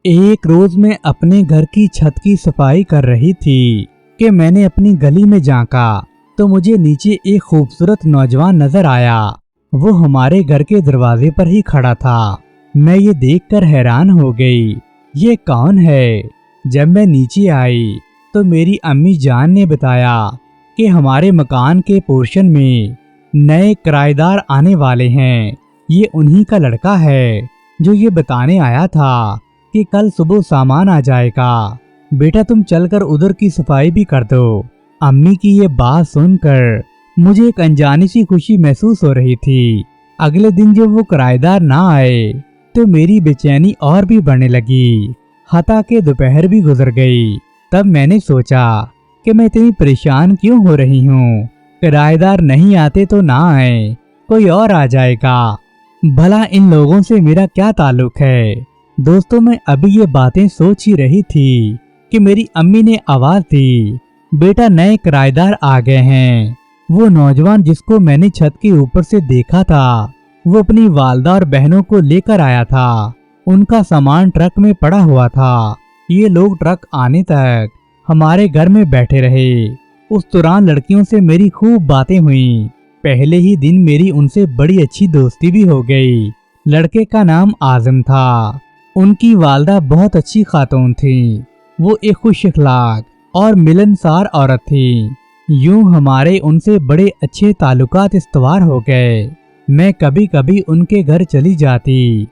एक रोज मैं अपने घर की छत की सफाई कर रही थी कि मैंने अपनी गली में झांका तो मुझे नीचे एक खूबसूरत नौजवान नजर आया। वो हमारे घर के दरवाजे पर ही खड़ा था। मैं ये देखकर हैरान हो गई, ये कौन है? जब मैं नीचे आई तो मेरी अम्मी जान ने बताया कि हमारे मकान के पोर्शन में नए किराएदार आने वाले हैं। ये उन्हीं का लड़का है जो ये बताने आया था कि कल सुबह सामान आ जाएगा। बेटा तुम चलकर उधर की सफाई भी कर दो। अम्मी की ये बात सुनकर मुझे एक अनजानी सी खुशी महसूस हो रही थी। अगले दिन जब वो किराएदार ना आए तो मेरी बेचैनी और भी बढ़ने लगी। हता के दोपहर भी गुजर गई। तब मैंने सोचा कि मैं इतनी परेशान क्यों हो रही हूँ। किराएदार नहीं आते तो ना आए, कोई और आ जाएगा। भला इन लोगों से मेरा क्या ताल्लुक है। दोस्तों मैं अभी ये बातें सोच ही रही थी कि मेरी अम्मी ने आवाज दी, बेटा नए किराएदार आ गए हैं। वो नौजवान जिसको मैंने छत के ऊपर से देखा था वो अपनी वालदा और बहनों को लेकर आया था। उनका सामान ट्रक में पड़ा हुआ था। ये लोग ट्रक आने तक हमारे घर में बैठे रहे। उस दौरान लड़कियों से मेरी खूब बातें हुई। पहले ही दिन मेरी उनसे बड़ी अच्छी दोस्ती भी हो गई। लड़के का नाम आजम था। उनकी वालदा बहुत अच्छी खातून थी। वो एक खुश अखलाक और मिलनसार औरत थी। यूं हमारे उनसे बड़े अच्छे ताल्लुकात इस्तवार हो गए। मैं कभी कभी उनके घर चली जाती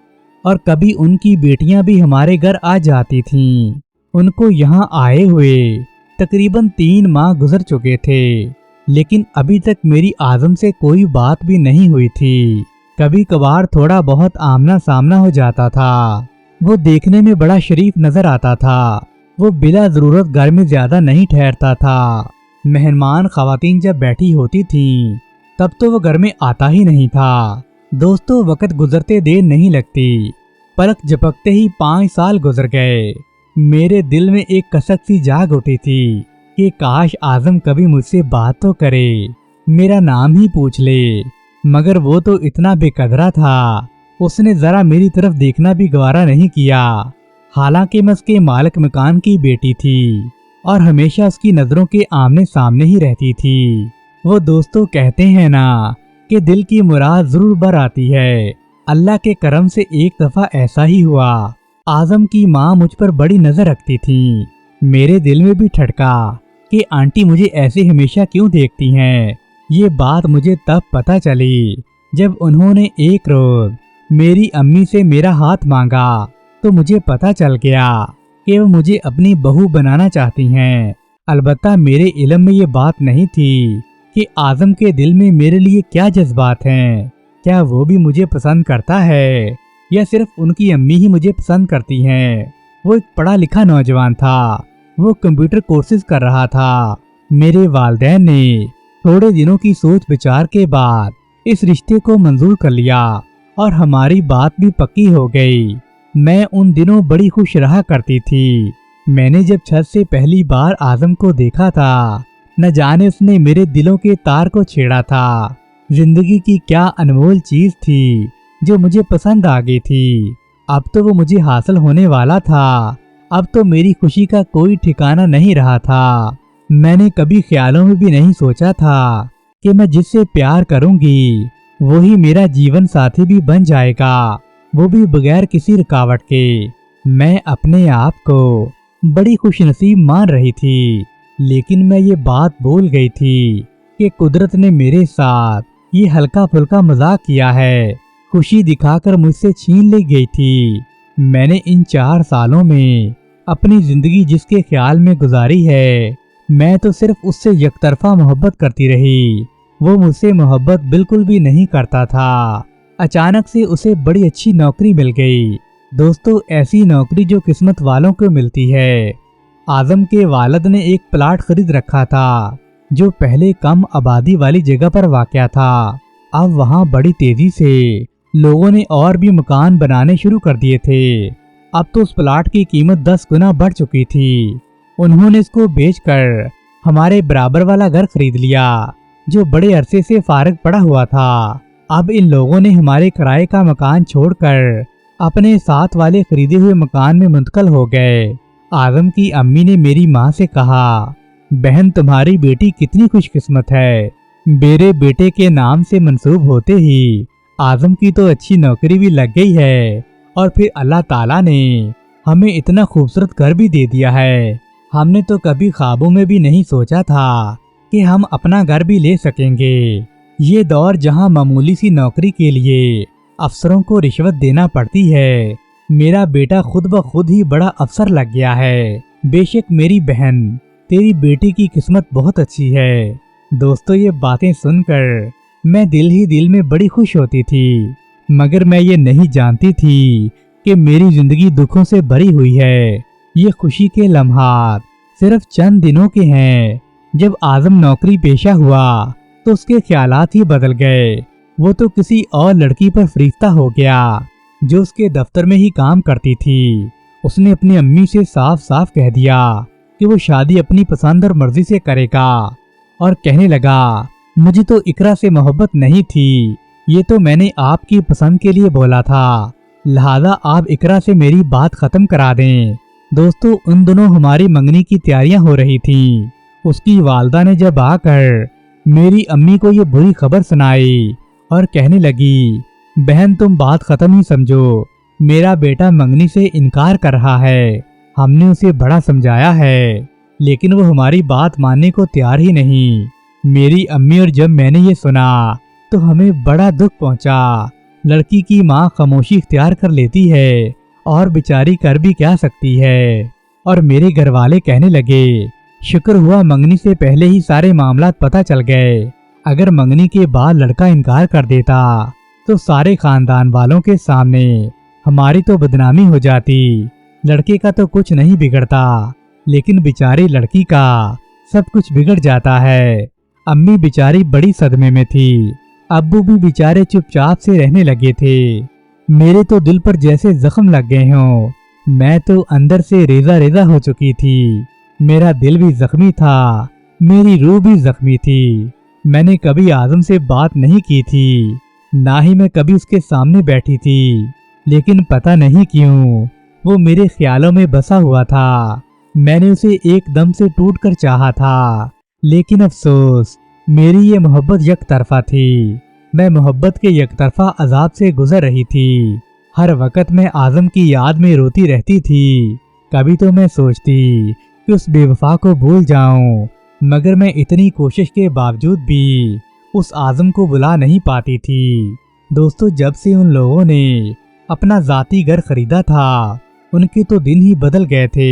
और कभी उनकी बेटियां भी हमारे घर आ जाती थीं। उनको यहाँ आए हुए तकरीबन 3 माह गुजर चुके थे, लेकिन अभी तक मेरी आजम से कोई बात भी नहीं हुई थी। कभी कभार थोड़ा बहुत आमना सामना हो जाता था। वो देखने में बड़ा शरीफ नजर आता था। वो बिला जरूरत घर में ज्यादा नहीं ठहरता था। मेहमान खवातीन जब बैठी होती थीं, तब तो वो घर में आता ही नहीं था। दोस्तों वक्त गुजरते देर नहीं लगती। पलक झपकते ही 5 साल गुजर गए। मेरे दिल में एक कसक सी जाग उठी थी कि काश आजम कभी मुझसे बात तो करे, मेरा नाम ही पूछ ले। मगर वो तो इतना बेकदरा था, उसने जरा मेरी तरफ देखना भी गवारा नहीं किया। हालांकि मैं उसके मालिक मकान की बेटी थी और हमेशा उसकी नजरों के आमने सामने ही रहती थी। वो दोस्तों कहते हैं ना कि दिल की मुराद जरूर बर आती है। अल्लाह के करम से एक दफा ऐसा ही हुआ। आजम की माँ मुझ पर बड़ी नजर रखती थी। मेरे दिल में भी ठटका कि आंटी मुझे ऐसे हमेशा क्यों देखती हैं। ये बात मुझे तब पता चली जब उन्होंने एक रोज मेरी अम्मी से मेरा हाथ मांगा तो मुझे पता चल गया कि वो मुझे अपनी बहू बनाना चाहती हैं। अलबत्ता मेरे इल्म में ये बात नहीं थी कि आजम के दिल में मेरे लिए क्या जज्बात हैं। क्या वो भी मुझे पसंद करता है या सिर्फ उनकी अम्मी ही मुझे पसंद करती हैं। वो एक पढ़ा लिखा नौजवान था। वो कंप्यूटर कोर्सेज कर रहा था। मेरे वालिदैन ने थोड़े दिनों की सोच विचार के बाद इस रिश्ते को मंजूर कर लिया और हमारी बात भी पक्की हो गई। मैं उन दिनों बड़ी खुश रहा करती थी। मैंने जब छत से पहली बार आजम को देखा था, न जाने उसने मेरे दिलों के तार को छेड़ा था। जिंदगी की क्या अनमोल चीज थी जो मुझे पसंद आ गई थी। अब तो वो मुझे हासिल होने वाला था। अब तो मेरी खुशी का कोई ठिकाना नहीं रहा था। मैंने कभी ख्यालों में भी नहीं सोचा था कि मैं जिससे प्यार करूंगी वही मेरा जीवन साथी भी बन जाएगा, वो भी बगैर किसी रुकावट के। मैं अपने आप को बड़ी खुशनसीब मान रही थी, लेकिन मैं ये बात भूल गई थी कि कुदरत ने मेरे साथ ये हल्का फुल्का मजाक किया है, खुशी दिखाकर मुझसे छीन ली गई थी। मैंने इन 4 सालों में अपनी जिंदगी जिसके ख्याल में गुजारी है, मैं तो सिर्फ उससे यकतरफा मोहब्बत करती रही। वो मुझसे मोहब्बत बिल्कुल भी नहीं करता था। अचानक से उसे बड़ी अच्छी नौकरी मिल गई। दोस्तों ऐसी नौकरी जो किस्मत वालों को मिलती है। आजम के वालिद ने एक प्लाट खरीद रखा था जो पहले कम आबादी वाली जगह पर वाक़या था। अब वहाँ बड़ी तेजी से लोगों ने और भी मकान बनाने शुरू कर दिए थे। अब तो उस प्लाट की कीमत 10 गुना बढ़ चुकी थी। उन्होंने इसको बेचकर हमारे बराबर वाला घर खरीद लिया जो बड़े अरसे से फारिग पड़ा हुआ था। अब इन लोगों ने हमारे किराए का मकान छोड़कर اپنے ساتھ والے خریدے ہوئے مکان میں منتقل ہو گئے۔ اعظم کی امی نے میری ماں سے کہا، بہن تمہاری بیٹی کتنی خوش قسمت ہے، میرے بیٹے کے نام سے منسوب ہوتے ہی اعظم کی تو اچھی نوکری بھی لگ گئی ہے، اور پھر اللہ تعالیٰ نے ہمیں اتنا خوبصورت گھر بھی دے دیا ہے۔ ہم نے تو کبھی خوابوں میں بھی نہیں سوچا تھا کہ ہم اپنا گھر بھی لے سکیں گے۔ یہ دور جہاں معمولی سی نوکری کے لیے افسروں کو رشوت دینا پڑتی ہے، میرا بیٹا خود بخود ہی بڑا افسر لگ گیا ہے۔ بے شک میری بہن، تیری بیٹی کی قسمت بہت اچھی ہے۔ دوستو، یہ باتیں سن کر میں دل ہی دل میں بڑی خوش ہوتی تھی، مگر میں یہ نہیں جانتی تھی کہ میری زندگی دکھوں سے بھری ہوئی ہے۔ یہ خوشی کے لمحات صرف چند دنوں کے ہیں۔ جب اعظم نوکری پیشہ ہوا تو اس کے خیالات ہی بدل گئے۔ وہ تو کسی اور لڑکی پر فریفتہ ہو گیا جو اس کے دفتر میں ہی کام کرتی تھی۔ اس نے اپنی امی سے صاف صاف کہہ دیا کہ وہ شادی اپنی پسند اور مرضی سے کرے گا، اور کہنے لگا، مجھے تو اقرا سے محبت نہیں تھی، یہ تو میں نے آپ کی پسند کے لیے بولا تھا، لہذا آپ اقرا سے میری بات ختم کرا دیں۔ دوستو، ان دنوں ہماری منگنی کی تیاریاں ہو رہی تھیں۔ اس کی والدہ نے جب آ کر میری امی کو یہ بری خبر سنائی اور کہنے لگی، بہن تم بات ختم ہی سمجھو، میرا بیٹا منگنی سے انکار کر رہا ہے، ہم نے اسے بڑا سمجھایا ہے لیکن وہ ہماری بات ماننے کو تیار ہی نہیں۔ میری امی، اور جب میں نے یہ سنا تو ہمیں بڑا دکھ پہنچا۔ لڑکی کی ماں خاموشی اختیار کر لیتی ہے اور بیچاری کر بھی کیا سکتی ہے۔ اور میرے گھر والے کہنے لگے، شکر ہوا منگنی سے پہلے ہی سارے معاملات پتہ چل گئے، اگر منگنی کے بعد لڑکا انکار کر دیتا تو سارے خاندان والوں کے سامنے ہماری تو بدنامی ہو جاتی۔ لڑکے کا تو کچھ نہیں بگڑتا، لیکن بیچاری لڑکی کا سب کچھ بگڑ جاتا ہے۔ امی بیچاری بڑی صدمے میں تھی، ابو بھی بیچارے چپ چاپ سے رہنے لگے تھے۔ میرے تو دل پر جیسے زخم لگ گئے ہوں، میں تو اندر سے ریزہ ریزہ ہو چکی تھی۔ میرا دل بھی زخمی تھا، میری روح بھی زخمی تھی۔ میں نے کبھی اعظم سے بات نہیں کی تھی، نہ ہی میں کبھی اس کے سامنے بیٹھی تھی، لیکن پتہ نہیں کیوں وہ میرے خیالوں میں بسا ہوا تھا۔ میں نے اسے ایک دم سے ٹوٹ کر چاہا تھا، لیکن افسوس میری یہ محبت یک طرفہ تھی۔ میں محبت کے یک طرفہ عذاب سے گزر رہی تھی۔ ہر وقت میں اعظم کی یاد میں روتی رہتی تھی۔ کبھی تو میں سوچتی کہ اس بے وفا کو بھول جاؤں، مگر میں اتنی کوشش کے باوجود بھی اس اعظم کو بلا نہیں پاتی تھی۔ دوستو، جب سے ان لوگوں نے اپنا ذاتی گھر خریدا تھا، ان کے تو دن ہی بدل گئے تھے۔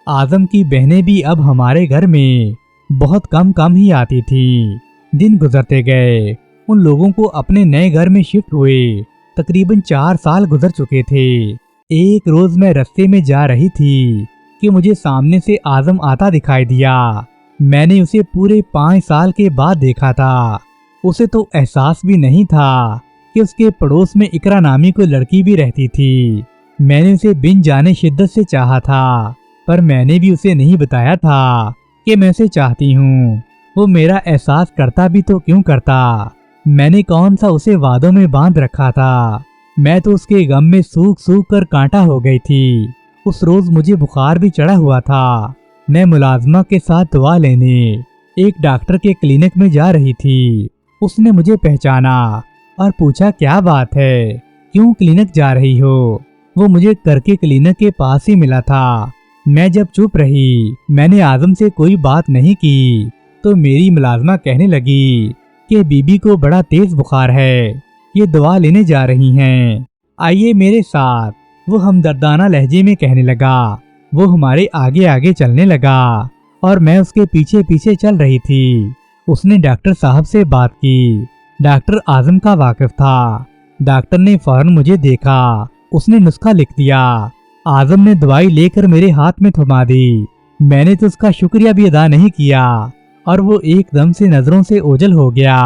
اعظم کی بہنیں بھی اب ہمارے گھر میں بہت کم ہی آتی تھیں۔ دن گزرتے گئے، ان لوگوں کو اپنے نئے گھر میں شفٹ ہوئے تقریباً 4 سال گزر چکے تھے۔ ایک روز میں رستے میں جا رہی تھی کہ مجھے سامنے سے اعظم آتا دکھائی دیا۔ میں نے اسے پورے 5 سال کے بعد دیکھا تھا۔ اسے تو احساس بھی نہیں تھا کہ اس کے پڑوس میں اقرا نامی کوئی لڑکی بھی رہتی تھی۔ میں نے اسے بن جانے شدت سے چاہا تھا، پر میں نے بھی اسے نہیں بتایا تھا کہ میں اسے چاہتی ہوں۔ وہ میرا احساس کرتا بھی تو کیوں کرتا؟ میں نے کون سا اسے وعدوں میں باندھ رکھا تھا؟ میں تو اس کے غم میں سوکھ سوکھ کر کانٹا ہو گئی تھی۔ اس روز مجھے بخار بھی چڑھا ہوا تھا۔ میں ملازمہ کے ساتھ دوا لینے ایک ڈاکٹر کے کلینک میں جا رہی تھی۔ اس نے مجھے پہچانا اور پوچھا، کیا بات ہے، کیوں کلینک جا رہی ہو؟ وہ مجھے کر کے کلینک کے پاس ہی ملا تھا۔ میں جب چپ رہی، میں نے اعظم سے کوئی بات نہیں کی، تو میری ملازمہ کہنے لگی کہ بی بی کو بڑا تیز بخار ہے، یہ دوا لینے جا رہی ہیں، آئیے میرے ساتھ۔ وہ ہمدردانہ لہجے میں کہنے لگا۔ وہ ہمارے آگے آگے چلنے لگا اور میں اس کے پیچھے پیچھے چل رہی تھی۔ اس نے ڈاکٹر صاحب سے بات کی۔ ڈاکٹر اعظم کا واقف تھا۔ ڈاکٹر نے فوراً مجھے دیکھا، اس نے نسخہ لکھ دیا۔ اعظم نے دوائی لے کر میرے ہاتھ میں تھما دی۔ میں نے تو اس کا شکریہ بھی ادا نہیں کیا، اور وہ ایک دم سے نظروں سے اوجھل ہو گیا۔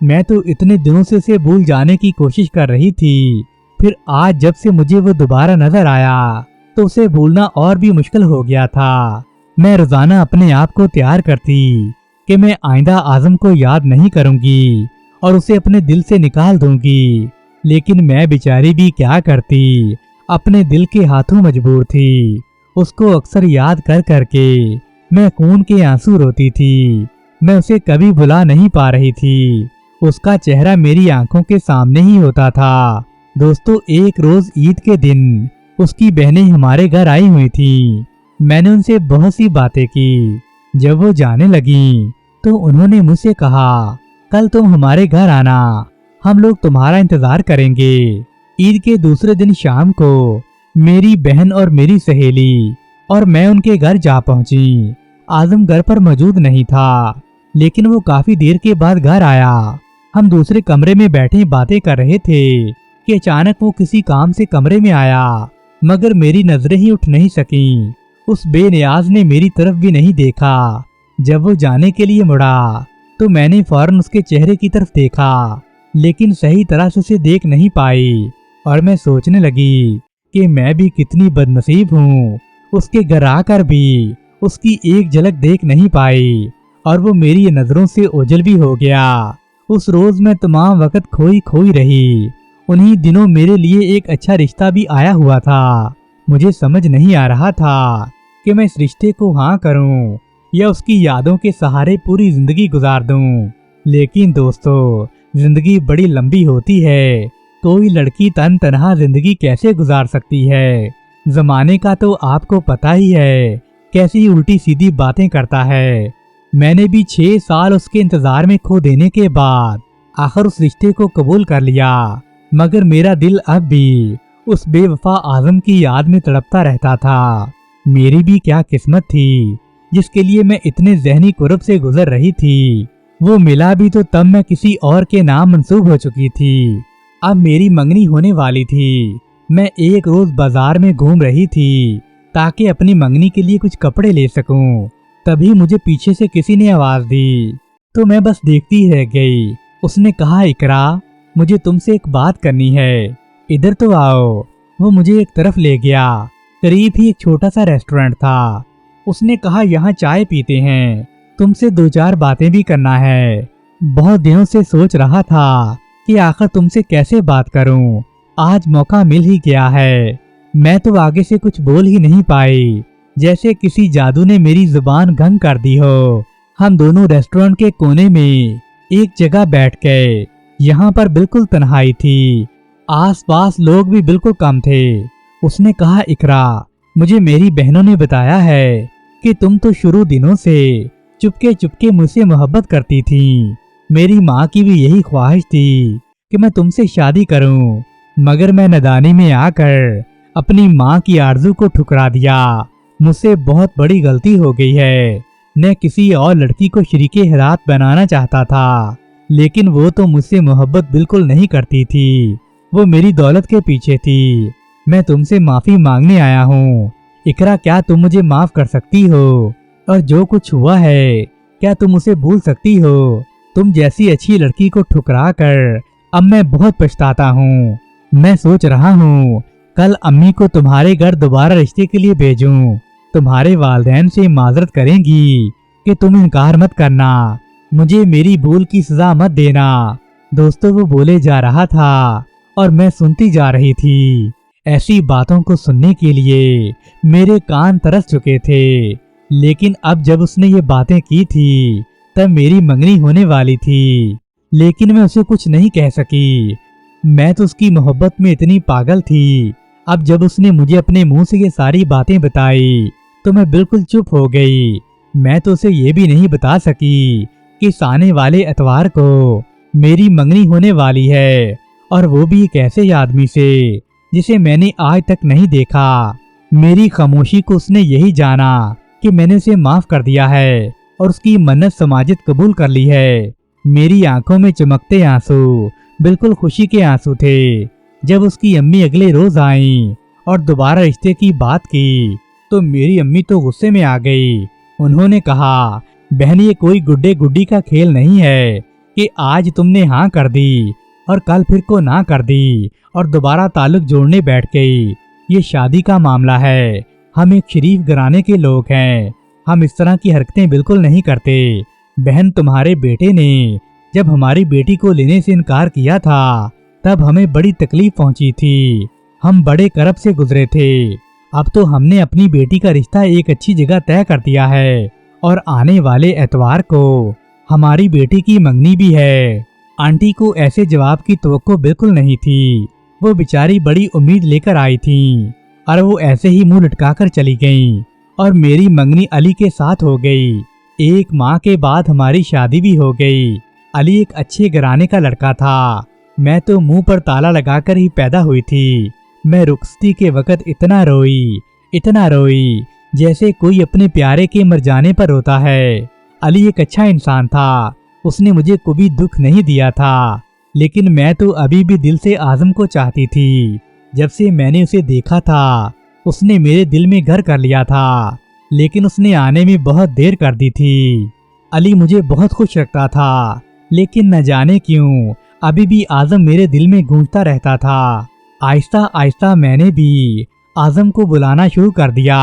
میں تو اتنے دنوں سے اسے بھول جانے کی کوشش کر رہی تھی، پھر آج جب سے مجھے وہ دوبارہ نظر آیا تو اسے بھولنا اور بھی مشکل ہو گیا تھا۔ میں روزانہ اپنے آپ کو تیار کرتی کہ میں آئندہ اعظم کو یاد نہیں کروں گی اور اسے اپنے دل سے نکال دوں گی، लेकिन मैं बेचारी भी क्या करती, अपने दिल के हाथों मजबूर थी। उसको अक्सर याद कर करके मैं खून के आंसू रोती थी। मैं उसे कभी भुला नहीं पा रही थी। उसका चेहरा मेरी आंखों के सामने ही होता था। दोस्तों, एक रोज ईद के दिन उसकी बहनें हमारे घर आई हुई थी। मैंने उनसे बहुत सी बातें की। जब वो जाने लगी तो उन्होंने मुझसे कहा, कल तुम हमारे घर आना, हम लोग तुम्हारा इंतजार करेंगे। ईद के दूसरे दिन शाम को मेरी बहन और मेरी सहेली और मैं उनके घर जा पहुंची। आजम घर पर मौजूद नहीं था, लेकिन वो काफी देर के बाद घर आया। हम दूसरे कमरे में बैठे बातें कर रहे थे कि अचानक वो किसी काम से कमरे में आया, मगर मेरी नजरें ही उठ नहीं सकीं। उस बेनियाज ने मेरी तरफ भी नहीं देखा। जब वो जाने के लिए मुड़ा तो मैंने फौरन उसके चेहरे की तरफ देखा, लेकिन सही तरह से उसे देख नहीं पाई और मैं सोचने लगी कि मैं भी कितनी बदनसीब हूँ। उसके घर आकर भी उसकी एक झलक देख नहीं पाई और वो मेरी नजरों से ओझल भी हो गया। उस रोज मैं तमाम वक्त खोई खोई रही। उन्हीं दिनों मेरे लिए एक अच्छा रिश्ता भी आया हुआ था। मुझे समझ नहीं आ रहा था कि मैं इस रिश्ते को हाँ करूं या उसकी यादों के सहारे पूरी जिंदगी गुजार दूं। लेकिन दोस्तों, जिंदगी बड़ी लंबी होती है। कोई लड़की तन तनहा जिंदगी कैसे गुजार सकती है? जमाने का तो आपको पता ही है, कैसी उल्टी सीधी बातें करता है। मैंने भी 6 साल उसके इंतजार में खो देने के बाद आखिर उस रिश्ते को कबूल कर लिया, मगर मेरा दिल अब भी उस बेवफा आजम की याद में तड़पता रहता था। मेरी भी क्या किस्मत थी जिसके लिए मैं इतने जहनी कुरब से गुजर रही थी। वो मिला भी तो तब मैं किसी और के नाम मंसूब हो चुकी थी। अब मेरी मंगनी होने वाली थी। मैं एक रोज बाजार में घूम रही थी ताकि अपनी मंगनी के लिए कुछ कपड़े ले सकूं। तभी मुझे पीछे से किसी ने आवाज दी तो मैं बस देखती रह गई। उसने कहा, इकरा, मुझे तुमसे एक बात करनी है, इधर तो आओ। वो मुझे एक तरफ ले गया। करीब ही एक छोटा सा रेस्टोरेंट था। उसने कहा, यहाँ चाय पीते हैं, तुमसे 2-4 बातें भी करना है। बहुत दिनों से सोच रहा था कि आखिर तुमसे कैसे बात करूं। आज मौका मिल ही गया है। मैं तो आगे से कुछ बोल ही नहीं पाई, जैसे किसी जादू ने मेरी जुबान गंग कर दी हो। हम दोनों रेस्टोरेंट के कोने में एक जगह बैठ गए। यहाँ पर बिल्कुल तन्हाई थी, आसपास लोग भी बिल्कुल कम थे। उसने कहा, इकरा, मुझे मेरी बहनों ने बताया है कि तुम तो शुरू दिनों से चुपके चुपके मुझसे मोहब्बत करती थी। मेरी माँ की भी यही ख्वाहिश थी कि मैं तुमसे शादी करूं, मगर मैं नादानी में आकर अपनी माँ की आरज़ू को ठुकरा दिया। मुझसे बहुत बड़ी गलती हो गई है। मैं किसी और लड़की को शरीके हयात बनाना चाहता था, लेकिन वो तो मुझसे मोहब्बत बिल्कुल नहीं करती थी। वो मेरी दौलत के पीछे थी। मैं तुमसे माफी मांगने आया हूँ। इकरा, क्या तुम मुझे माफ कर सकती हो? और जो कुछ हुआ है, क्या तुम उसे भूल सकती हो? तुम जैसी अच्छी लड़की को ठुकरा कर अब मैं बहुत पछताता हूँ। मैं सोच रहा हूँ कल अम्मी को तुम्हारे घर दोबारा रिश्ते के लिए भेजूं। तुम्हारे वालिदैन से माजरत करेंगी कि तुम इनकार मत करना, मुझे मेरी भूल की सजा मत देना। दोस्तों, वो बोले जा रहा था और मैं सुनती जा रही थी। ऐसी बातों को सुनने के लिए मेरे कान तरस चुके थे। लेकिन अब जब उसने ये बातें की थी तब मेरी मंगनी होने वाली थी, लेकिन मैं उसे कुछ नहीं कह सकी। मैं तो उसकी मोहब्बत में इतनी पागल थी। अब जब उसने मुझे अपने मुंह से ये सारी बातें बताई तो मैं बिल्कुल चुप हो गई। मैं तो उसे ये भी नहीं बता सकी कि आने वाले एतवार को मेरी मंगनी होने वाली है, और वो भी एक ऐसे आदमी से जिसे मैंने आज तक नहीं देखा। मेरी खामोशी को उसने यही जाना कि मैंने उसे माफ कर दिया है और उसकी मन्नत समाजित कबूल कर ली है। मेरी आंखों में चमकते आंसू बिल्कुल खुशी के आंसू थे। जब उसकी अम्मी अगले रोज आई और दोबारा रिश्ते की बात की तो मेरी अम्मी तो गुस्से में आ गई। उन्होंने कहा, बहन, ये कोई गुड्डे गुड्डी का खेल नहीं है कि आज तुमने हाँ कर दी और कल फिर को ना कर दी और दोबारा ताल्लुक जोड़ने बैठ गई। ये शादी का मामला है। हम एक शरीफ घराने के लोग हैं। हम इस तरह की हरकतें बिल्कुल नहीं करते। बहन, तुम्हारे बेटे ने जब हमारी बेटी को लेने से इनकार किया था तब हमें बड़ी तकलीफ पहुंची थी। हम बड़े करब से गुजरे थे। अब तो हमने अपनी बेटी का रिश्ता एक अच्छी जगह तय कर दिया है और आने वाले एतवार को हमारी बेटी की मंगनी भी है। आंटी को ऐसे जवाब की तवक्को बिल्कुल नहीं थी। वो बेचारी बड़ी उम्मीद लेकर आई थी और वो ऐसे ही मुंह लटकाकर चली गईं और मेरी मंगनी अली के साथ हो गई। 1 माह के बाद हमारी शादी भी हो गई। अली एक अच्छे घराने का लड़का था। मैं तो मुंह पर ताला लगाकर ही पैदा हुई थी। मैं रुखसती के वक्त इतना रोई जैसे कोई अपने प्यारे के मर जाने पर रोता है। अली एक अच्छा इंसान था। उसने मुझे कभी दुख नहीं दिया था, लेकिन मैं तो अभी भी दिल से आज़म को चाहती थी। जब से मैंने उसे देखा था, उसने मेरे दिल में घर कर लिया था, लेकिन उसने आने में बहुत देर कर दी थी। अली मुझे बहुत खुश रखता था, लेकिन न जाने क्यों अभी भी आज़म मेरे दिल में गूंजता रहता था। आहिस्ता आहिस्ता मैंने भी आज़म को बुलाना शुरू कर दिया।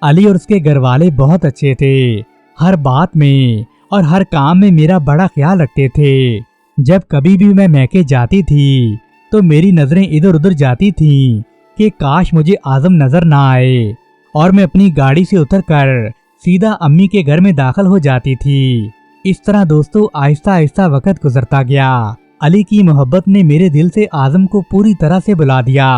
अली और उसके घर वाले बहुत अच्छे थे। हर बात में और हर काम में मेरा बड़ा ख्याल रखते थे। जब कभी भी मैं मैके जाती थी तो मेरी नजरें इधर उधर जाती थीं कि काश मुझे आज़म नजर ना आए, और मैं अपनी गाड़ी से उतरकर सीधा अम्मी के घर में दाखिल हो जाती थी। इस तरह दोस्तों आहिस्ता आहिस्ता वक्त गुजरता गया। अली की मोहब्बत ने मेरे दिल से आज़म को पूरी तरह से बुला दिया।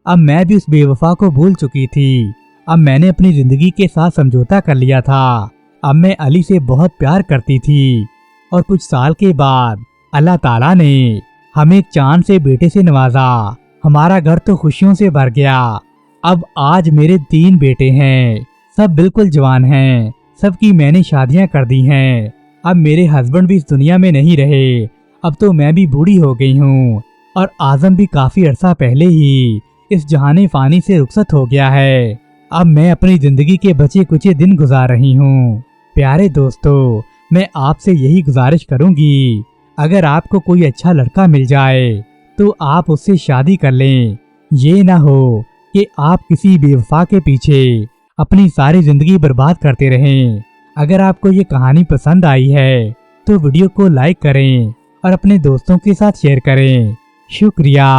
अब मैं भी उस बेवफा को भूल चुकी थी। अब मैंने अपनी जिंदगी के साथ समझौता कर लिया था। अब मैं अली से बहुत प्यार करती थी। और कुछ साल के बाद अल्लाह ताला ने हमें एक चांद से बेटे से नवाजा। हमारा घर तो खुशियों से भर गया। अब आज मेरे 3 बेटे हैं। सब बिल्कुल जवान हैं। सबकी मैंने शादियां कर दी हैं। अब मेरे हस्बैंड भी इस दुनिया में नहीं रहे। अब तो मैं भी बूढ़ी हो गई हूँ और आज़म भी काफी अरसा पहले ही इस जहाने फानी से रुखसत हो गया है। अब मैं अपनी जिंदगी के बचे कुछ दिन गुजार रही हूँ। प्यारे दोस्तों, मैं आपसे यही गुजारिश करूंगी, अगर आपको कोई अच्छा लड़का मिल जाए तो आप उससे शादी कर लें। ये ना हो कि आप किसी बेवफा के पीछे अपनी सारी जिंदगी बर्बाद करते रहें। अगर आपको ये कहानी पसंद आई है तो वीडियो को लाइक करें और अपने दोस्तों के साथ शेयर करें। शुक्रिया।